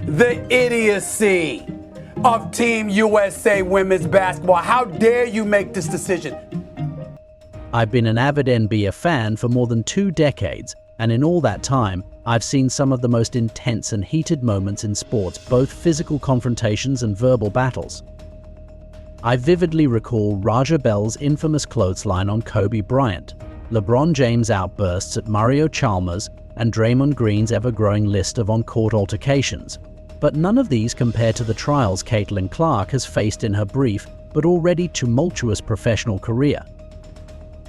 The idiocy of Team USA women's basketball. How dare you make this decision? I've been an avid NBA fan for more than 2 decades, and in all that time, I've seen some of the most intense and heated moments in sports, both physical confrontations and verbal battles. I vividly recall Raja Bell's infamous clothesline on Kobe Bryant, LeBron James' outbursts at Mario Chalmers, and Draymond Green's ever-growing list of on-court altercations. But none of these compare to the trials Caitlin Clark has faced in her brief but already tumultuous professional career.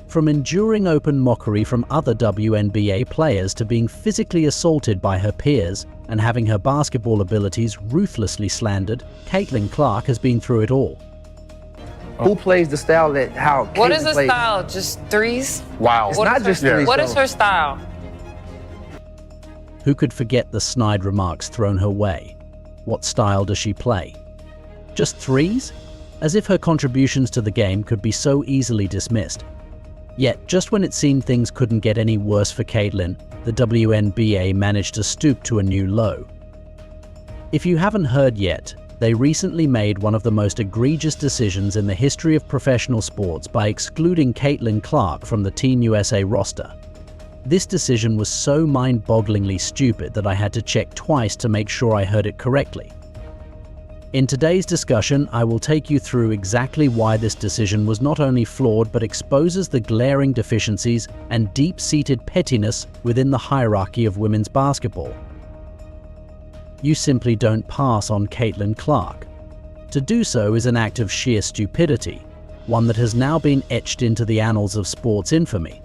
From enduring open mockery from other WNBA players to being physically assaulted by her peers and having her basketball abilities ruthlessly slandered, Caitlin Clark has been through it all. Who plays the style that how Caitlin What is her plays? style? Just threes? Wow. It's not just threes. What is her style? Who could forget the snide remarks thrown her way? What style does she play? Just threes? As if her contributions to the game could be so easily dismissed. Yet, just when it seemed things couldn't get any worse for Caitlin, the WNBA managed to stoop to a new low. If you haven't heard yet, they recently made one of the most egregious decisions in the history of professional sports by excluding Caitlin Clark from the Team USA roster. This decision was so mind-bogglingly stupid that I had to check twice to make sure I heard it correctly. In today's discussion, I will take you through exactly why this decision was not only flawed but exposes the glaring deficiencies and deep-seated pettiness within the hierarchy of women's basketball. You simply don't pass on Caitlin Clark. To do so is an act of sheer stupidity, one that has now been etched into the annals of sports infamy.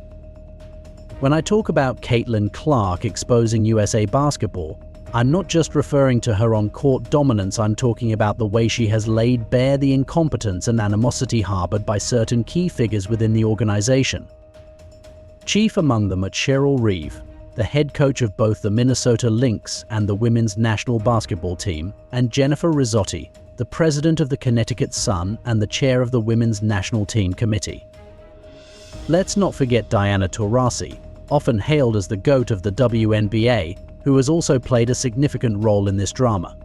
When I talk about Caitlin Clark exposing USA basketball, I'm not just referring to her on-court dominance, I'm talking about the way she has laid bare the incompetence and animosity harbored by certain key figures within the organization. Chief among them are Cheryl Reeve, the head coach of both the Minnesota Lynx and the women's national basketball team, and Jennifer Rizzotti, the president of the Connecticut Sun and the chair of the women's national team committee. Let's not forget Diana Taurasi, often hailed as the GOAT of the WNBA, who has also played a significant role in this drama.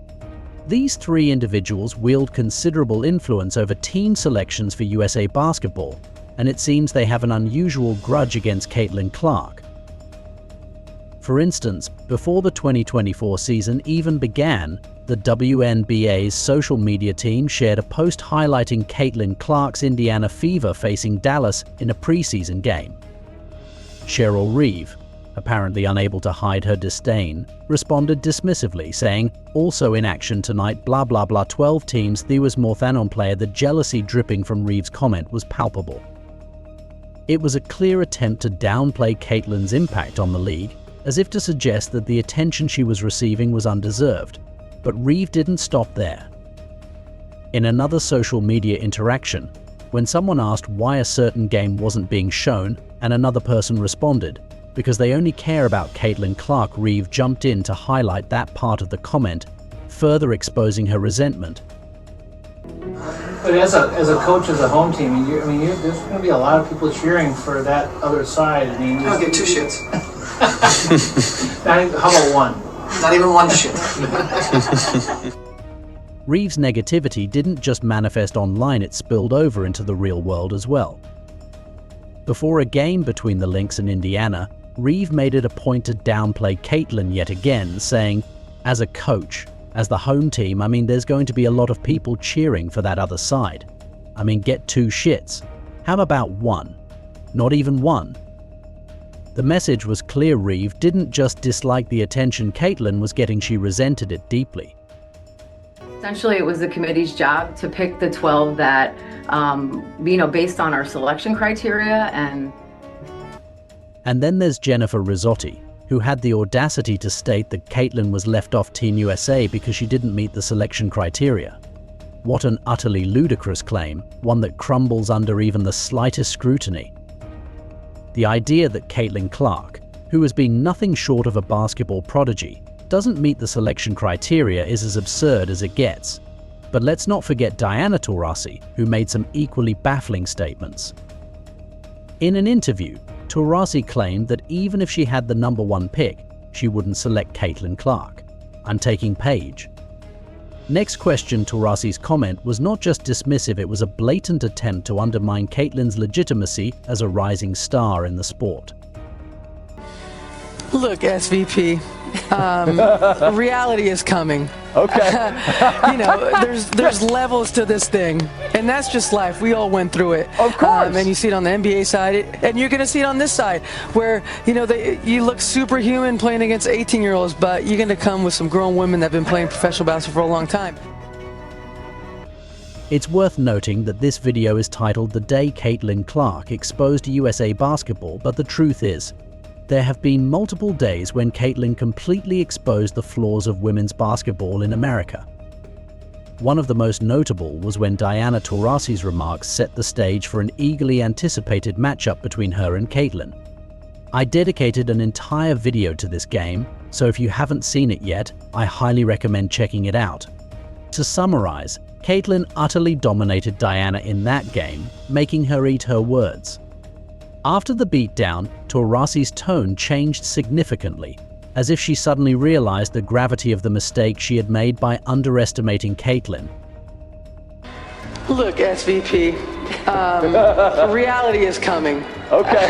These 3 individuals wield considerable influence over team selections for USA basketball, and it seems they have an unusual grudge against Caitlin Clark. For instance, before the 2024 season even began, the WNBA's social media team shared a post highlighting Caitlin Clark's Indiana Fever facing Dallas in a preseason game. Cheryl Reeve, apparently unable to hide her disdain, responded dismissively, saying, "Also in action tonight, blah blah blah 12 teams, there was more than on player." The jealousy dripping from Reeve's comment was palpable. It was a clear attempt to downplay Caitlin's impact on the league, as if to suggest that the attention she was receiving was undeserved. But Reeve didn't stop there. In another social media interaction, when someone asked why a certain game wasn't being shown, and another person responded, "Because they only care about Caitlin Clark," Reeve jumped in to highlight that part of the comment, further exposing her resentment. But as a coach of the home team, there's going to be a lot of people cheering for that other side. I'll get 2 shits. How about 1? Not even 1 shit. Reeve's negativity didn't just manifest online, it spilled over into the real world as well. Before a game between the Lynx and Indiana, Reeve made it a point to downplay Caitlin yet again, saying, "As a coach, as the home team, there's going to be a lot of people cheering for that other side. Get 2 shits. How about 1? Not even 1." The message was clear. Reeve didn't just dislike the attention Caitlin was getting, she resented it deeply. Essentially, it was the committee's job to pick the 12 that, based on our selection criteria. And then there's Jennifer Rizzotti, who had the audacity to state that Caitlin was left off Team USA because she didn't meet the selection criteria. What an utterly ludicrous claim, one that crumbles under even the slightest scrutiny. The idea that Caitlin Clark, who has been nothing short of a basketball prodigy, doesn't meet the selection criteria is as absurd as it gets. But let's not forget Diana Taurasi, who made some equally baffling statements. In an interview, Taurasi claimed that even if she had the #1 pick, she wouldn't select Caitlin Clark. I'm taking Paige. Next question, Taurasi's comment was not just dismissive, it was a blatant attempt to undermine Caitlin's legitimacy as a rising star in the sport. Look, SVP, reality is coming. Okay. You know, there's levels to this thing, and that's just life. We all went through it. Of course. And you see it on the NBA side, and you're going to see it on this side, where, you know, you look superhuman playing against 18-year-olds, but you're going to come with some grown women that have been playing professional basketball for a long time. It's worth noting that this video is titled "The Day Caitlin Clark Exposed USA Basketball," but the truth is, there have been multiple days when Caitlin completely exposed the flaws of women's basketball in America. One of the most notable was when Diana Taurasi's remarks set the stage for an eagerly anticipated matchup between her and Caitlin. I dedicated an entire video to this game, so if you haven't seen it yet, I highly recommend checking it out. To summarize, Caitlin utterly dominated Diana in that game, making her eat her words. After the beatdown, Taurasi's tone changed significantly, as if she suddenly realized the gravity of the mistake she had made by underestimating Caitlin. Look, SVP, reality is coming. Okay.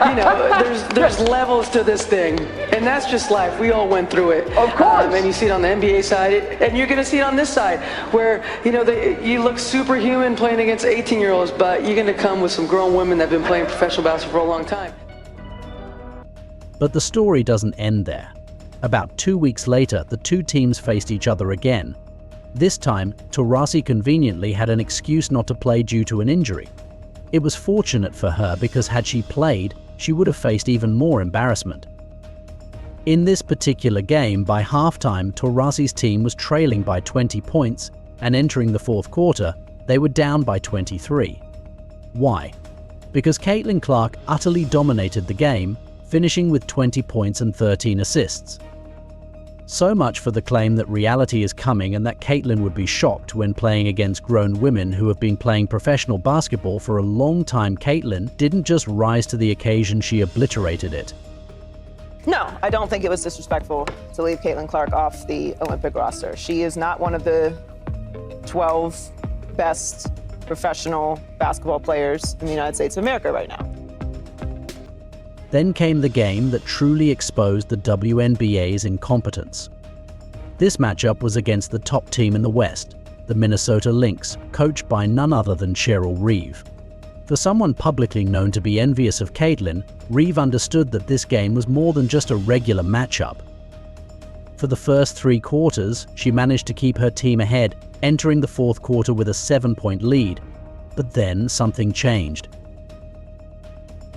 You know, there's levels to this thing, and that's just life. We all went through it. Of course. And you see it on the NBA side, and you're going to see it on this side, where, you know, you look superhuman playing against 18-year-olds, but you're going to come with some grown women that have been playing professional basketball for a long time. But the story doesn't end there. About 2 weeks later, the two teams faced each other again. This time, Taurasi conveniently had an excuse not to play due to an injury. It was fortunate for her because had she played, she would have faced even more embarrassment. In this particular game, by halftime, Taurasi's team was trailing by 20 points, and entering the fourth quarter, they were down by 23. Why? Because Caitlin Clark utterly dominated the game, finishing with 20 points and 13 assists. So much for the claim that reality is coming and that Caitlin would be shocked when playing against grown women who have been playing professional basketball for a long time. Caitlin didn't just rise to the occasion, she obliterated it. No, I don't think it was disrespectful to leave Caitlin Clark off the Olympic roster. She is not one of the 12 best professional basketball players in the United States of America right now. Then came the game that truly exposed the WNBA's incompetence. This matchup was against the top team in the West, the Minnesota Lynx, coached by none other than Cheryl Reeve. For someone publicly known to be envious of Caitlin, Reeve understood that this game was more than just a regular matchup. For the first 3 quarters, she managed to keep her team ahead, entering the fourth quarter with a 7-point lead. But then something changed.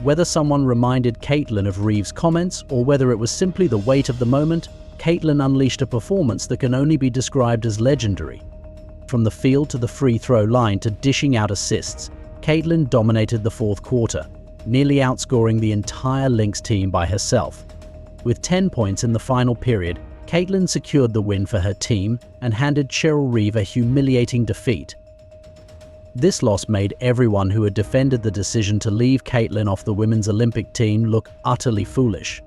Whether someone reminded Caitlin of Reeve's comments or whether it was simply the weight of the moment, Caitlin unleashed a performance that can only be described as legendary. From the field to the free throw line to dishing out assists, Caitlin dominated the fourth quarter, nearly outscoring the entire Lynx team by herself. With 10 points in the final period, Caitlin secured the win for her team and handed Cheryl Reeve a humiliating defeat. This loss made everyone who had defended the decision to leave Caitlin off the women's Olympic team look utterly foolish.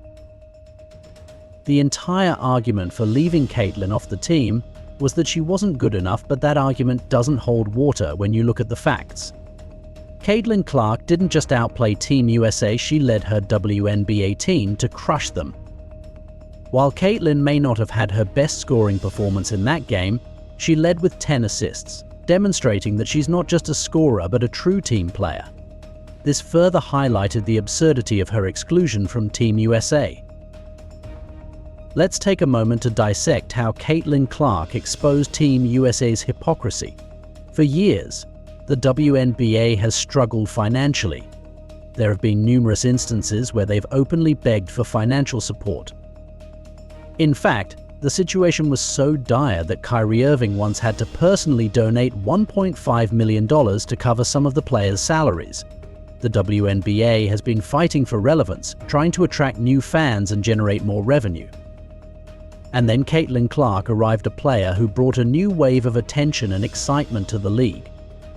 The entire argument for leaving Caitlin off the team was that she wasn't good enough, but that argument doesn't hold water when you look at the facts. Caitlin Clark didn't just outplay Team USA, she led her WNBA team to crush them. While Caitlin may not have had her best scoring performance in that game, she led with 10 assists. Demonstrating that she's not just a scorer but a true team player. This further highlighted the absurdity of her exclusion from Team USA. Let's take a moment to dissect how Caitlin Clark exposed Team USA's hypocrisy. For years, the WNBA has struggled financially. There have been numerous instances where they've openly begged for financial support. In fact, the situation was so dire that Kyrie Irving once had to personally donate $1.5 million to cover some of the players' salaries. The WNBA has been fighting for relevance, trying to attract new fans and generate more revenue. And then Caitlin Clark arrived, a player who brought a new wave of attention and excitement to the league.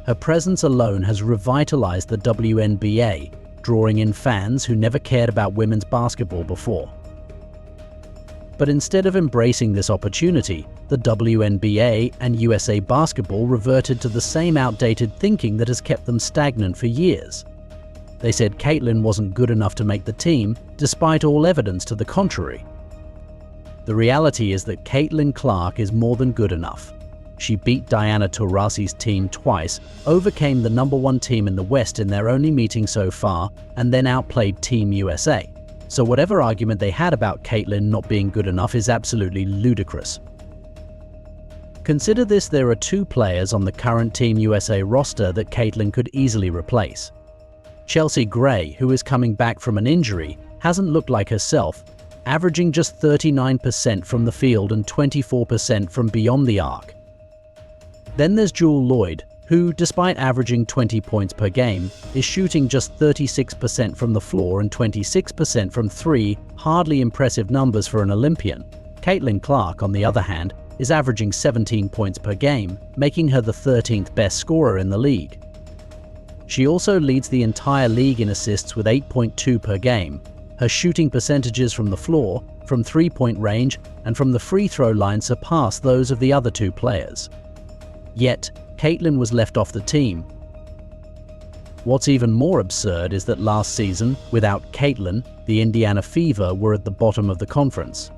Her presence alone has revitalized the WNBA, drawing in fans who never cared about women's basketball before. But instead of embracing this opportunity, the WNBA and USA Basketball reverted to the same outdated thinking that has kept them stagnant for years. They said Caitlin wasn't good enough to make the team, despite all evidence to the contrary. The reality is that Caitlin Clark is more than good enough. She beat Diana Taurasi's team twice, overcame the #1 team in the West in their only meeting so far, and then outplayed Team USA. So whatever argument they had about Caitlin not being good enough is absolutely ludicrous. Consider this: there are 2 players on the current Team USA roster that Caitlin could easily replace. Chelsea Gray, who is coming back from an injury, hasn't looked like herself, averaging just 39% from the field and 24% from beyond the arc. Then there's Jewel Lloyd, who, despite averaging 20 points per game, is shooting just 36% from the floor and 26% from 3, hardly impressive numbers for an Olympian. Caitlin Clark, on the other hand, is averaging 17 points per game, making her the 13th best scorer in the league. She also leads the entire league in assists with 8.2 per game. Her shooting percentages from the floor, from 3-point range, and from the free throw line surpass those of the other 2 players. Yet, Caitlin was left off the team. What's even more absurd is that last season, without Caitlin, the Indiana Fever were at the bottom of the conference.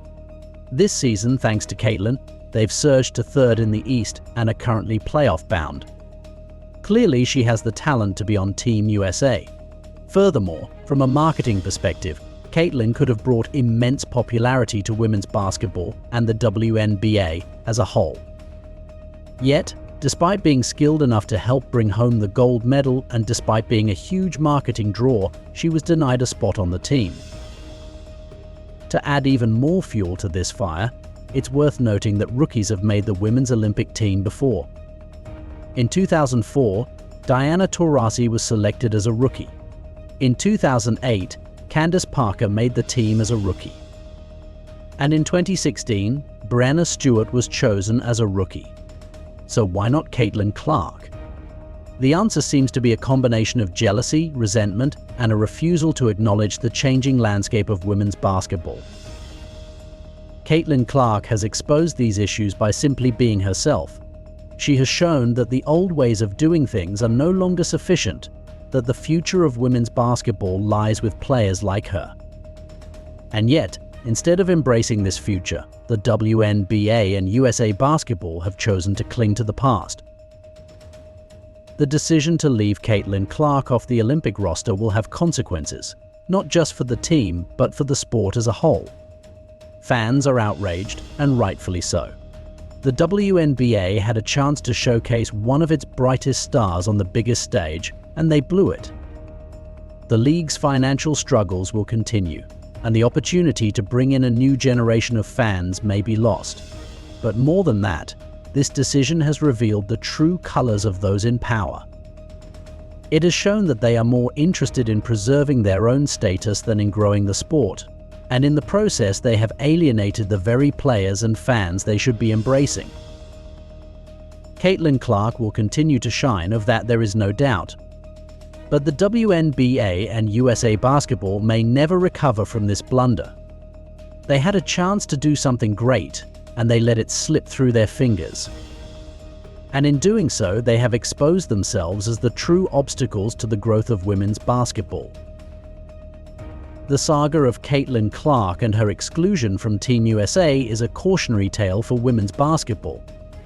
This season, thanks to Caitlin, they've surged to 3rd in the East and are currently playoff bound. Clearly, she has the talent to be on Team USA. Furthermore, from a marketing perspective, Caitlin could have brought immense popularity to women's basketball and the WNBA as a whole. Yet, despite being skilled enough to help bring home the gold medal and despite being a huge marketing draw, she was denied a spot on the team. To add even more fuel to this fire, it's worth noting that rookies have made the women's Olympic team before. In 2004, Diana Taurasi was selected as a rookie. In 2008, Candace Parker made the team as a rookie. And in 2016, Breanna Stewart was chosen as a rookie. So why not Caitlin Clark? The answer seems to be a combination of jealousy, resentment, and a refusal to acknowledge the changing landscape of women's basketball. Caitlin Clark has exposed these issues by simply being herself. She has shown that the old ways of doing things are no longer sufficient, that the future of women's basketball lies with players like her. And yet, instead of embracing this future, the WNBA and USA Basketball have chosen to cling to the past. The decision to leave Caitlin Clark off the Olympic roster will have consequences, not just for the team, but for the sport as a whole. Fans are outraged, and rightfully so. The WNBA had a chance to showcase one of its brightest stars on the biggest stage, and they blew it. The league's financial struggles will continue, and the opportunity to bring in a new generation of fans may be lost. But more than that, this decision has revealed the true colors of those in power. It has shown that they are more interested in preserving their own status than in growing the sport, and in the process they have alienated the very players and fans they should be embracing. Caitlin Clark will continue to shine, of that there is no doubt. But the WNBA and USA Basketball may never recover from this blunder. They had a chance to do something great, and they let it slip through their fingers. And in doing so, they have exposed themselves as the true obstacles to the growth of women's basketball. The saga of Caitlin Clark and her exclusion from Team USA is a cautionary tale for women's basketball.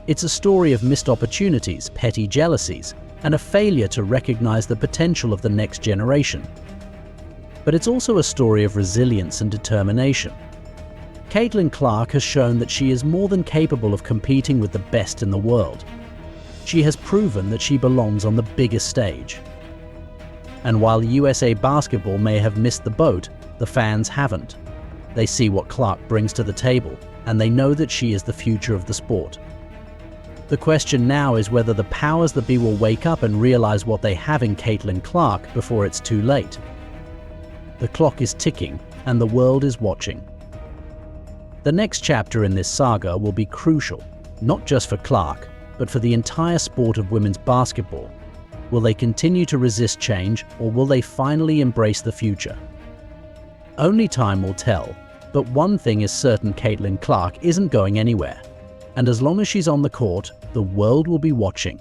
It's a story of missed opportunities, petty jealousies, and a failure to recognize the potential of the next generation. But it's also a story of resilience and determination. Caitlin Clark has shown that she is more than capable of competing with the best in the world. She has proven that she belongs on the biggest stage. And while USA Basketball may have missed the boat, the fans haven't. They see what Clark brings to the table, and they know that she is the future of the sport. The question now is whether the powers that be will wake up and realize what they have in Caitlin Clark before it's too late. The clock is ticking, and the world is watching. The next chapter in this saga will be crucial, not just for Clark, but for the entire sport of women's basketball. Will they continue to resist change, or will they finally embrace the future? Only time will tell, But one thing is certain, Caitlin Clark isn't going anywhere. And as long as she's on the court, the world will be watching.